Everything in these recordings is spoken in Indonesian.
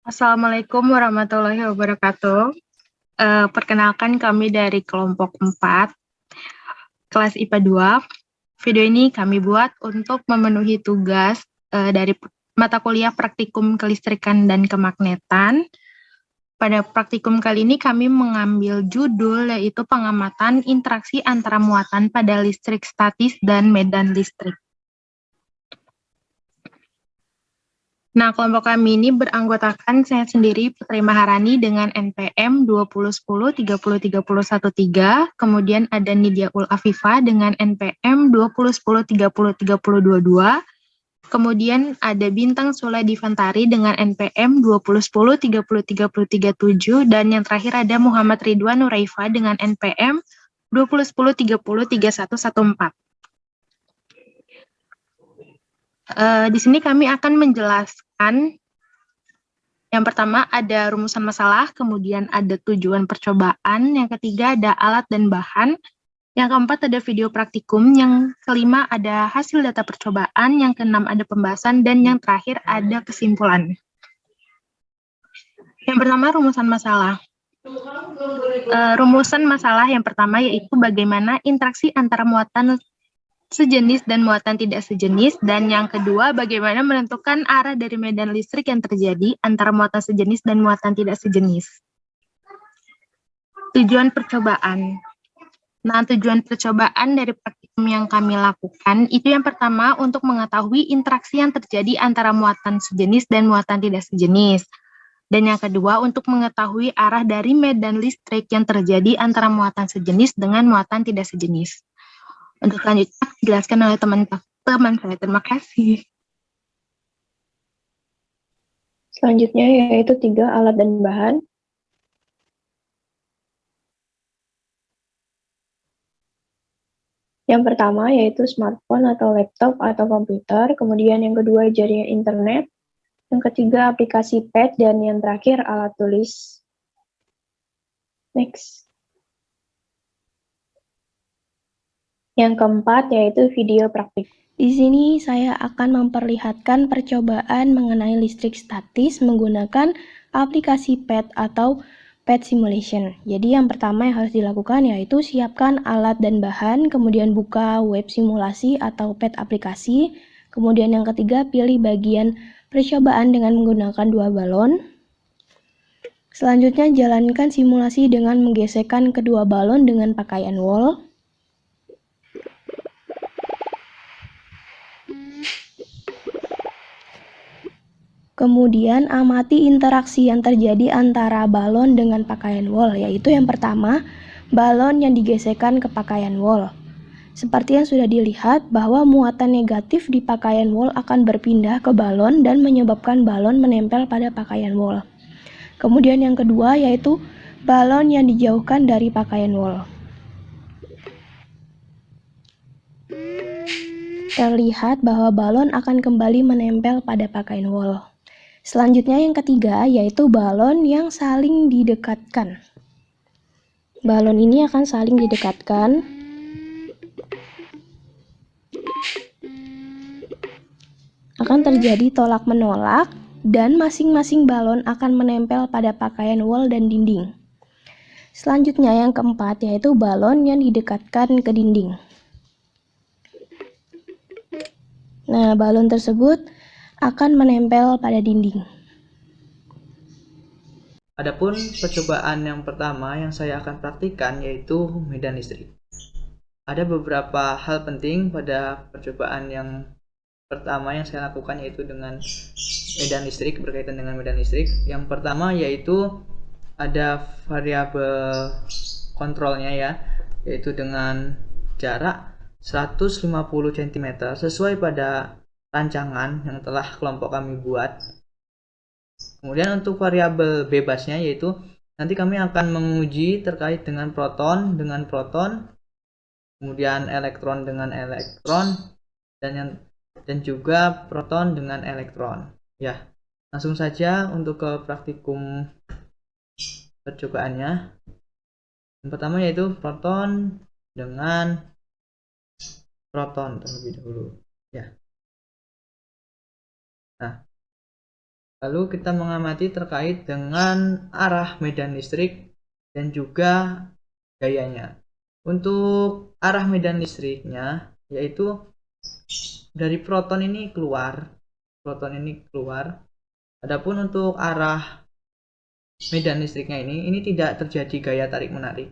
Assalamualaikum warahmatullahi wabarakatuh. Perkenalkan kami dari kelompok 4, kelas IPA 2. Video ini kami buat untuk memenuhi tugas dari mata kuliah praktikum kelistrikan dan kemagnetan. Pada praktikum kali ini kami mengambil judul yaitu pengamatan interaksi antara muatan pada listrik statis dan medan listrik. Nah, kelompok kami ini beranggotakan saya sendiri, Putri Maharani, dengan NPM 2010-30-3013, kemudian ada Nidia Ul Afifah dengan NPM 2010-30-3022, kemudian ada Bintang Sule Divantari dengan NPM 2010-30-3037, dan yang terakhir ada Muhammad Ridwan Nuraifa dengan NPM 2010-30-3114. Di sini kami akan menjelaskan yang pertama ada rumusan masalah, kemudian ada tujuan percobaan, yang ketiga ada alat dan bahan, yang keempat ada video praktikum, yang kelima ada hasil data percobaan, yang keenam ada pembahasan, dan yang terakhir ada kesimpulan. Yang pertama rumusan masalah. Rumusan masalah yang pertama yaitu bagaimana interaksi antara muatan sejenis dan muatan tidak sejenis, dan yang kedua bagaimana menentukan arah dari medan listrik yang terjadi antara muatan sejenis dan muatan tidak sejenis. Tujuan percobaan. Nah, tujuan percobaan dari praktikum yang kami lakukan itu yang pertama untuk mengetahui interaksi yang terjadi antara muatan sejenis dan muatan tidak sejenis. Dan yang kedua untuk mengetahui arah dari medan listrik yang terjadi antara muatan sejenis dengan muatan tidak sejenis. Untuk selanjutnya dijelaskan oleh teman-teman saya. Terima kasih. Selanjutnya yaitu 3 alat dan bahan. Yang pertama yaitu smartphone atau laptop atau komputer, kemudian yang kedua jaringan internet, yang ketiga aplikasi pad, dan yang terakhir alat tulis. Next. Yang keempat yaitu video praktik. Di sini saya akan memperlihatkan percobaan mengenai listrik statis menggunakan aplikasi pad atau pad simulation. Jadi yang pertama yang harus dilakukan yaitu siapkan alat dan bahan, kemudian buka web simulasi atau pad aplikasi, kemudian yang ketiga pilih bagian percobaan dengan menggunakan 2 balon. Selanjutnya jalankan simulasi dengan menggesekkan kedua balon dengan pakaian wall. Kemudian amati interaksi yang terjadi antara balon dengan pakaian wall, yaitu yang pertama, balon yang digesekkan ke pakaian wall. Seperti yang sudah dilihat bahwa muatan negatif di pakaian wall akan berpindah ke balon dan menyebabkan balon menempel pada pakaian wall. Kemudian yang kedua yaitu balon yang dijauhkan dari pakaian wall. Terlihat bahwa balon akan kembali menempel pada pakaian wall. Selanjutnya yang ketiga yaitu balon yang saling didekatkan. Balon ini akan saling didekatkan. Akan terjadi tolak-menolak dan masing-masing balon akan menempel pada pakaian wall dan dinding. Selanjutnya yang keempat yaitu balon yang didekatkan ke dinding. Nah, balon tersebut akan menempel pada dinding. Adapun percobaan yang pertama yang saya akan praktikkan yaitu medan listrik. Ada beberapa hal penting pada percobaan yang pertama yang saya lakukan yaitu dengan medan listrik, berkaitan dengan medan listrik. Yang pertama yaitu ada variabel kontrolnya ya, yaitu dengan jarak 150 cm sesuai pada rancangan yang telah kelompok kami buat. Kemudian untuk variabel bebasnya yaitu nanti kami akan menguji terkait dengan proton, kemudian elektron dengan elektron, dan juga proton dengan elektron. Ya, langsung saja untuk ke praktikum percobaannya. Yang pertama yaitu proton dengan proton terlebih dahulu. Ya. Nah, Lalu kita mengamati terkait dengan arah medan listrik dan juga gayanya. Untuk arah medan listriknya, yaitu dari proton ini keluar. Adapun untuk arah medan listriknya ini tidak terjadi gaya tarik menarik.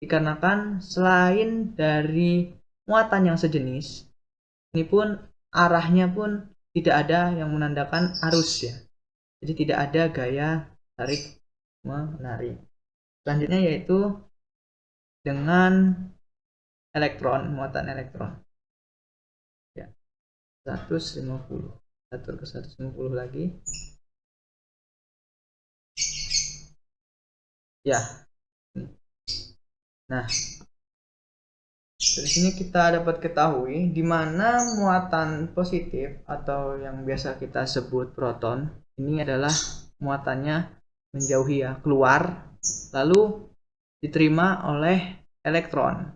Dikarenakan selain dari muatan yang sejenis, ini pun arahnya pun tidak ada yang menandakan arus ya. Jadi tidak ada gaya tarik menarik. Selanjutnya yaitu dengan elektron, muatan elektron. Ya, 150. Atur ke 150 lagi. Ya. Nah, dari sini kita dapat ketahui di mana muatan positif atau yang biasa kita sebut proton ini adalah muatannya menjauhi ya, keluar lalu diterima oleh elektron.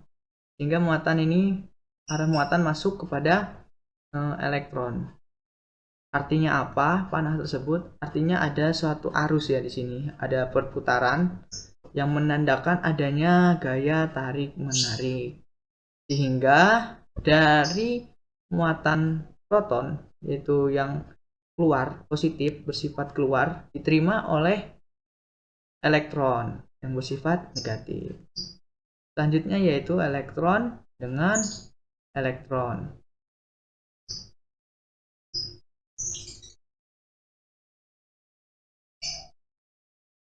Sehingga muatan ini arah muatan masuk kepada elektron. Artinya apa? Panah tersebut artinya ada suatu arus ya di sini, ada perputaran yang menandakan adanya gaya tarik menarik. Sehingga dari muatan proton yaitu yang keluar positif bersifat keluar diterima oleh elektron yang bersifat negatif. Selanjutnya yaitu elektron dengan elektron.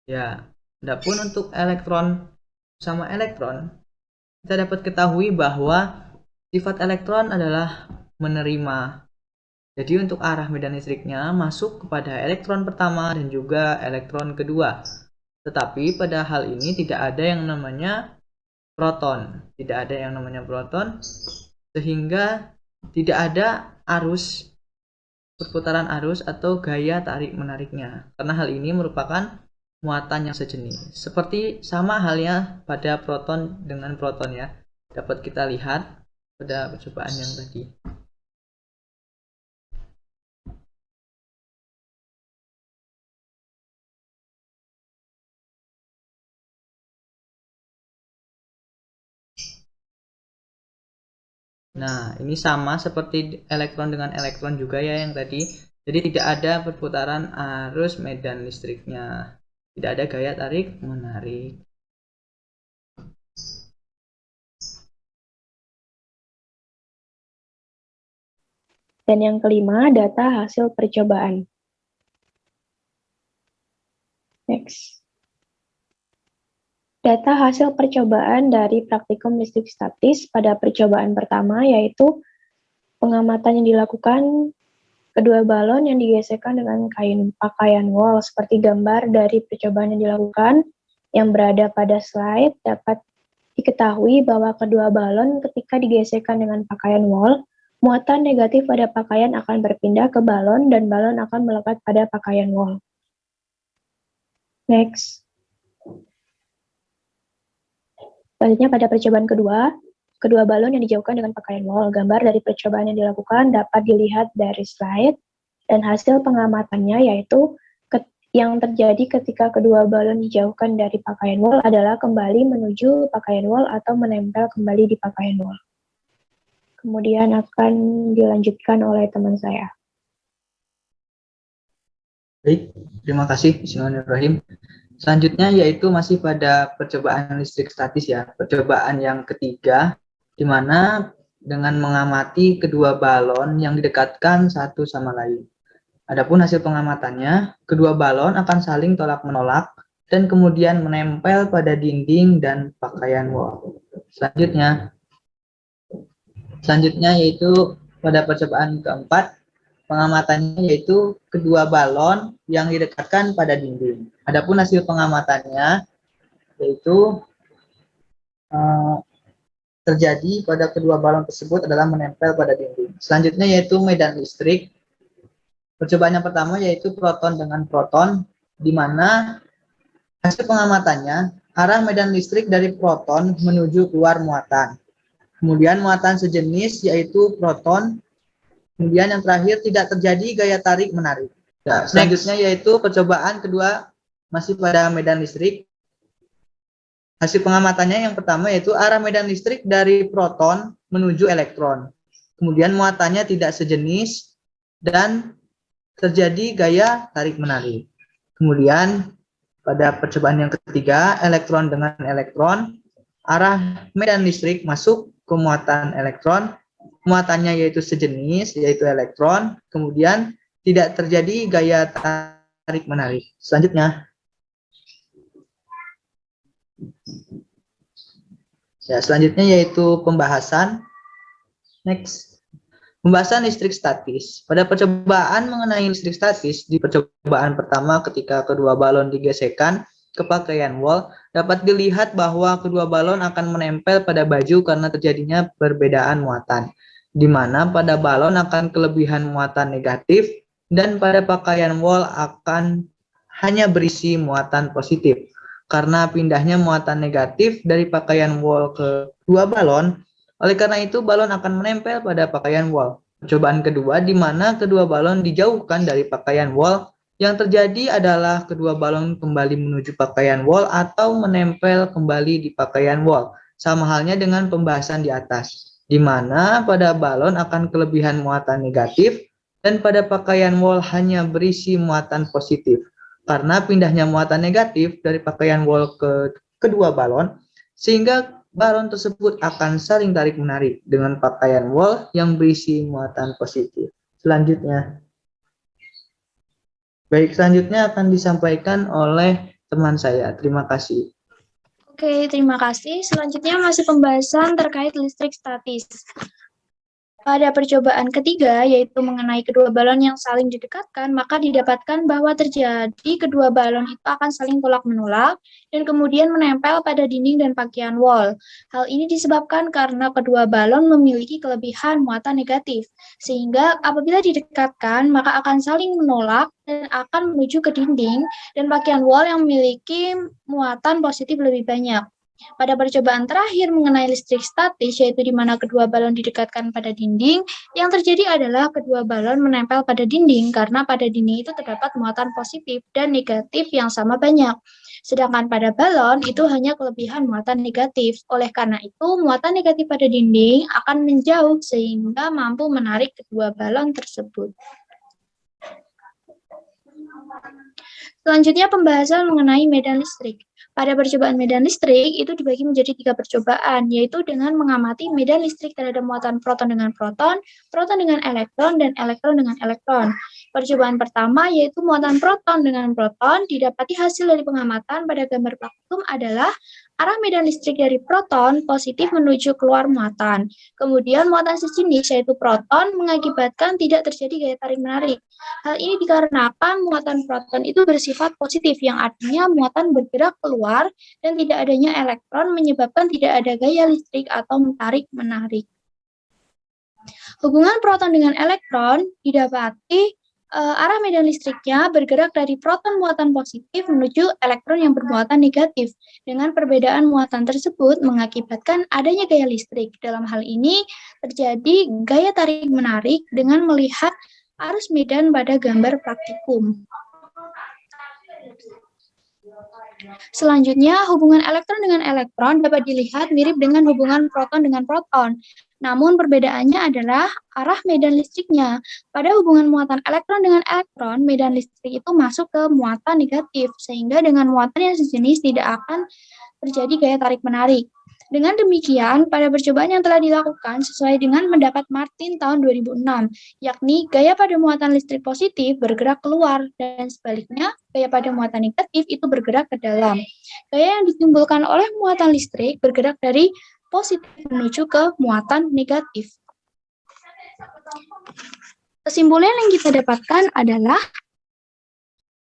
Ya, adapun untuk elektron sama elektron, kita dapat ketahui bahwa sifat elektron adalah menerima. Jadi untuk arah medan listriknya masuk kepada elektron pertama dan juga elektron kedua. Tetapi pada hal ini tidak ada yang namanya proton. Sehingga tidak ada arus, perputaran arus atau gaya tarik menariknya. Karena hal ini merupakan muatan yang sejenis. Seperti sama halnya pada proton dengan proton ya. Dapat kita lihat pada percobaan yang tadi. Nah, ini sama seperti elektron dengan elektron juga ya yang tadi. Jadi tidak ada perputaran arus medan listriknya. Tidak ada gaya tarik menarik. Dan yang kelima, data hasil percobaan. Next. Data hasil percobaan dari praktikum listrik statis pada percobaan pertama yaitu pengamatan yang dilakukan kedua balon yang digesekkan dengan kain pakaian wol seperti gambar dari percobaan yang dilakukan yang berada pada slide. Dapat diketahui bahwa kedua balon ketika digesekkan dengan pakaian wol, muatan negatif pada pakaian akan berpindah ke balon dan balon akan melekat pada pakaian wol. Next. Selanjutnya pada percobaan kedua balon yang dijauhkan dengan pakaian wol. Gambar dari percobaan yang dilakukan dapat dilihat dari slide dan hasil pengamatannya yaitu yang terjadi ketika kedua balon dijauhkan dari pakaian wol adalah kembali menuju pakaian wol atau menempel kembali di pakaian wol. Kemudian akan dilanjutkan oleh teman saya. Baik, terima kasih Bismillahirrahmanirrahim. Selanjutnya yaitu masih pada percobaan listrik statis ya, percobaan yang ketiga, di mana dengan mengamati kedua balon yang didekatkan satu sama lain. Adapun hasil pengamatannya, kedua balon akan saling tolak-menolak dan kemudian menempel pada dinding dan pakaian wall. Selanjutnya yaitu pada percobaan keempat, pengamatannya yaitu kedua balon yang didekatkan pada dinding. Adapun hasil pengamatannya yaitu terjadi pada kedua balon tersebut adalah menempel pada dinding. Selanjutnya yaitu medan listrik. Percobaan yang pertama yaitu proton dengan proton, di mana hasil pengamatannya arah medan listrik dari proton menuju keluar muatan. Kemudian muatan sejenis yaitu proton. Kemudian yang terakhir tidak terjadi gaya tarik menarik. Nah, selanjutnya yaitu percobaan kedua masih pada medan listrik. Hasil pengamatannya yang pertama yaitu arah medan listrik dari proton menuju elektron. Kemudian muatannya tidak sejenis dan terjadi gaya tarik-menarik. Kemudian pada percobaan yang ketiga, elektron dengan elektron, arah medan listrik masuk ke muatan elektron, muatannya yaitu sejenis, yaitu elektron, kemudian tidak terjadi gaya tarik-menarik. Selanjutnya, selanjutnya yaitu pembahasan. Next. Pembahasan listrik statis. Pada percobaan mengenai listrik statis, di percobaan pertama ketika kedua balon digesekkan ke pakaian wall, dapat dilihat bahwa kedua balon akan menempel pada baju karena terjadinya perbedaan muatan, di mana pada balon akan kelebihan muatan negatif dan pada pakaian wall akan hanya berisi muatan positif. Karena pindahnya muatan negatif dari pakaian wall ke dua balon, oleh karena itu, balon akan menempel pada pakaian wall. Percobaan kedua, di mana kedua balon dijauhkan dari pakaian wall, yang terjadi adalah kedua balon kembali menuju pakaian wall atau menempel kembali di pakaian wall. Sama halnya dengan pembahasan di atas, di mana pada balon akan kelebihan muatan negatif dan pada pakaian wall hanya berisi muatan positif. Karena pindahnya muatan negatif dari pakaian wall ke kedua balon, sehingga balon tersebut akan saling tarik-menarik dengan pakaian wall yang berisi muatan positif. Selanjutnya, selanjutnya akan disampaikan oleh teman saya. Terima kasih. Oke, terima kasih. Selanjutnya masih pembahasan terkait listrik statis. Pada percobaan ketiga, yaitu mengenai kedua balon yang saling didekatkan, maka didapatkan bahwa terjadi kedua balon itu akan saling tolak-menolak dan kemudian menempel pada dinding dan pakaian wall. Hal ini disebabkan karena kedua balon memiliki kelebihan muatan negatif, sehingga apabila didekatkan, maka akan saling menolak dan akan menuju ke dinding dan pakaian wall yang memiliki muatan positif lebih banyak. Pada percobaan terakhir mengenai listrik statis, yaitu di mana kedua balon didekatkan pada dinding, yang terjadi adalah kedua balon menempel pada dinding karena pada dinding itu terdapat muatan positif dan negatif yang sama banyak. Sedangkan pada balon itu hanya kelebihan muatan negatif. Oleh karena itu, muatan negatif pada dinding akan menjauh sehingga mampu menarik kedua balon tersebut. Selanjutnya pembahasan mengenai medan listrik. Pada percobaan medan listrik itu dibagi menjadi 3 percobaan, yaitu dengan mengamati medan listrik terhadap muatan proton dengan proton, proton dengan elektron, dan elektron dengan elektron. Percobaan pertama yaitu muatan proton dengan proton didapati hasil dari pengamatan pada gambar praktikum adalah arah medan listrik dari proton positif menuju keluar muatan. Kemudian muatan sejenis yaitu proton mengakibatkan tidak terjadi gaya tarik-menarik. Hal ini dikarenakan muatan proton itu bersifat positif yang artinya muatan bergerak keluar dan tidak adanya elektron menyebabkan tidak ada gaya listrik atau tarik-menarik. Hubungan proton dengan elektron didapati arah medan listriknya bergerak dari proton muatan positif menuju elektron yang bermuatan negatif. Dengan perbedaan muatan tersebut mengakibatkan adanya gaya listrik. Dalam hal ini terjadi gaya tarik-menarik dengan melihat arus medan pada gambar praktikum. Selanjutnya, hubungan elektron dengan elektron dapat dilihat mirip dengan hubungan proton dengan proton. Namun perbedaannya adalah arah medan listriknya. Pada hubungan muatan elektron dengan elektron, medan listrik itu masuk ke muatan negatif, sehingga dengan muatan yang sejenis tidak akan terjadi gaya tarik-menarik. Dengan demikian, pada percobaan yang telah dilakukan sesuai dengan pendapat Martin tahun 2006, yakni gaya pada muatan listrik positif bergerak keluar, dan sebaliknya, gaya pada muatan negatif itu bergerak ke dalam. Gaya yang ditimbulkan oleh muatan listrik bergerak dari positif menuju ke muatan negatif. Kesimpulan yang kita dapatkan adalah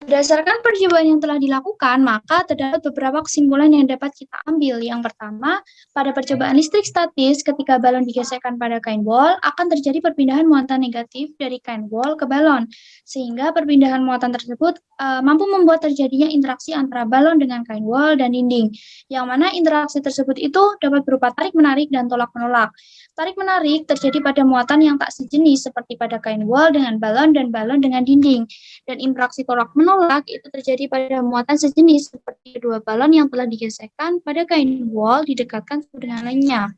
Berdasarkan percobaan yang telah dilakukan, maka terdapat beberapa kesimpulan yang dapat kita ambil. Yang pertama, pada percobaan listrik statis, ketika balon digesekkan pada kain wol, akan terjadi perpindahan muatan negatif dari kain wol ke balon, sehingga perpindahan muatan tersebut mampu membuat terjadinya interaksi antara balon dengan kain wol dan dinding, yang mana interaksi tersebut itu dapat berupa tarik-menarik dan tolak-menolak. Tarik-menarik terjadi pada muatan yang tak sejenis, seperti pada kain wol dengan balon dan balon dengan dinding. Dan interaksi tolak-menolak itu terjadi pada muatan sejenis seperti kedua balon yang telah digesekkan pada kain wol didekatkan satu dengan lainnya.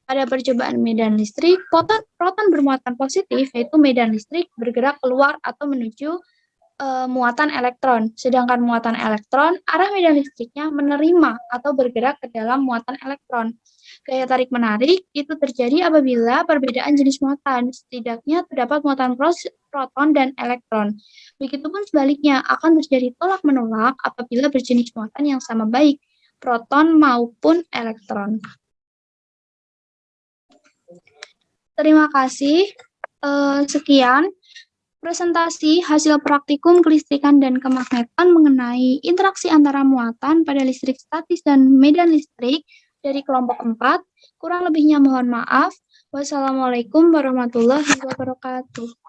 Pada percobaan medan listrik, proton bermuatan positif, yaitu medan listrik bergerak keluar atau menuju muatan elektron. Sedangkan muatan elektron, arah medan listriknya menerima atau bergerak ke dalam muatan elektron. Gaya tarik-menarik itu terjadi apabila perbedaan jenis muatan, setidaknya terdapat muatan proton dan elektron. Begitupun sebaliknya, akan terjadi tolak-menolak apabila berjenis muatan yang sama baik, proton maupun elektron. Terima kasih. Sekian presentasi hasil praktikum kelistrikan dan kemagnetan mengenai interaksi antara muatan pada listrik statis dan medan listrik dari kelompok 4. Kurang lebihnya mohon maaf. Wassalamualaikum warahmatullahi wabarakatuh.